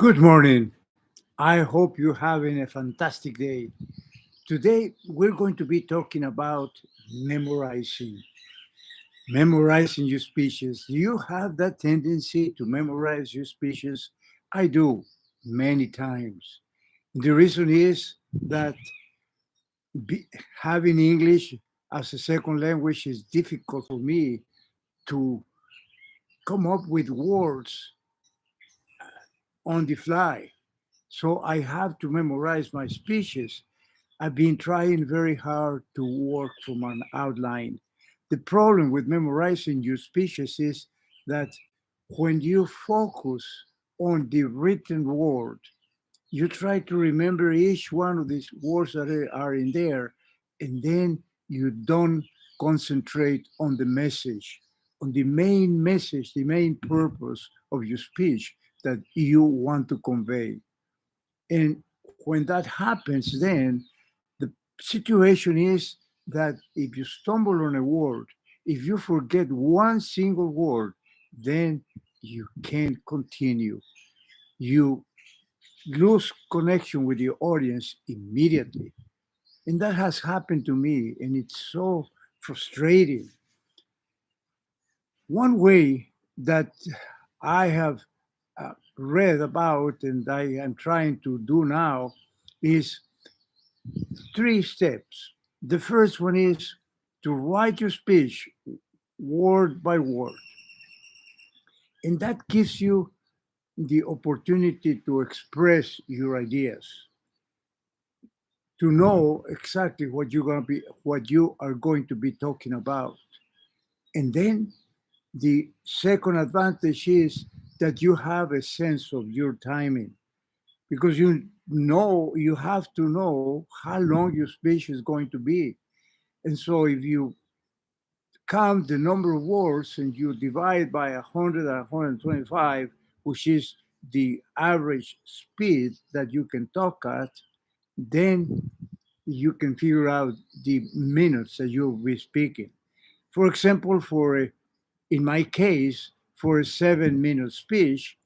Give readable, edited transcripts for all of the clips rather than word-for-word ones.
Good morning. I hope you're having a fantastic day. Today, we're going to be talking about memorizing. Memorizing your speeches. Do you have that tendency to memorize your speeches? I do many times. The reason is that be, having English as a second language is difficult for me to come up with words on the fly. So I have to memorize my speeches. I've been trying very hard to work from an outline. The problem with memorizing your speeches is that when you focus on the written word, you try to remember each one of these words that are in there, and then you don't concentrate on the message, on the main message, the main purpose of your speech that you want to convey. And when that happens, then the situation is that if you stumble on a word, if you forget one single word, then you can't continue. You lose connection with your audience immediately. And that has happened to me, and it's so frustrating. One way that I have read about and I am trying to do now is three steps. The first one is to write your speech word by word, and that gives you the opportunity to express your ideas, to know exactly what you are going to be talking about. And then the second advantage is that you have a sense of your timing because you have to know how long your speech is going to be. And so if you count the number of words and you divide by 100 or 125, which is the average speed that you can talk at, then you can figure out the minutes that you'll be speaking. For example, in my case, for a 7 minute speech,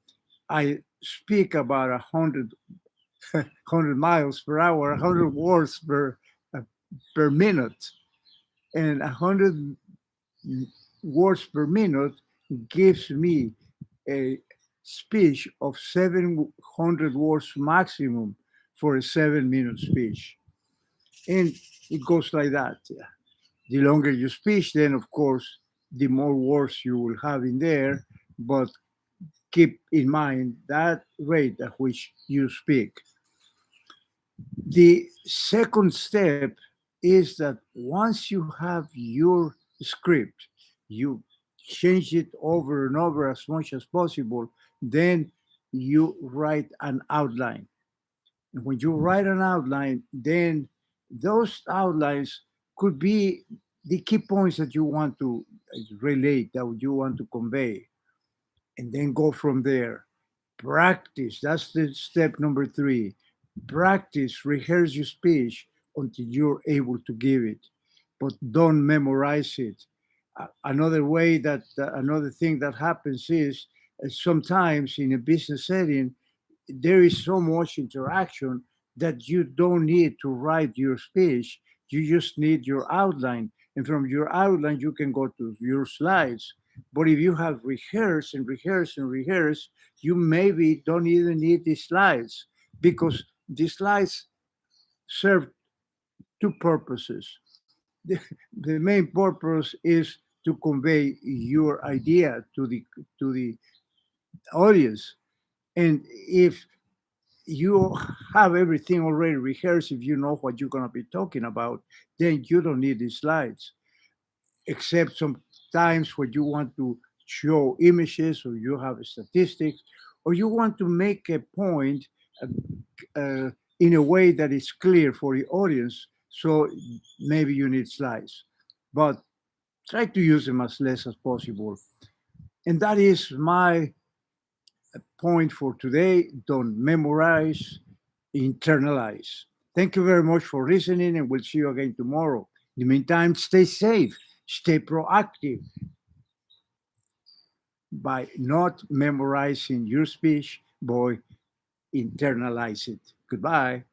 I speak about 100 miles per hour, 100 words uh, per minute, and 100 words per minute gives me a speech of 700 words maximum for a 7 minute speech. And it goes like that. The longer you speak, then of course, the more words you will have in there. But keep in mind that rate at which you speak. The second step is that once you have your script, you change it over and over as much as possible, then you write an outline. And when you write an outline, then those outlines could be the key points that you want to relate, that you want to convey, and then go from there. Practice. That's the step number three. Practice, rehearse your speech until you're able to give it, but don't memorize it. Another thing that happens is sometimes in a business setting, there is so much interaction that you don't need to write your speech. You just need your outline. And from your outline, you can go to your slides. But if you have rehearsed and rehearsed and rehearsed, you maybe don't even need the slides because the slides serve two purposes. The, the main purpose is to convey your idea to the audience. And if you have everything already rehearsed, if you know what you're going to be talking about, then you don't need the slides, except sometimes when you want to show images or you have statistics or you want to make a point in a way that is clear for the audience. So maybe you need slides, but try to use them as less as possible. And that is my point for today. Don't memorize, internalize. Thank you very much for listening, and we'll see you again tomorrow. In the meantime, stay safe, stay proactive by not memorizing your speech, boy. internalize it. Goodbye.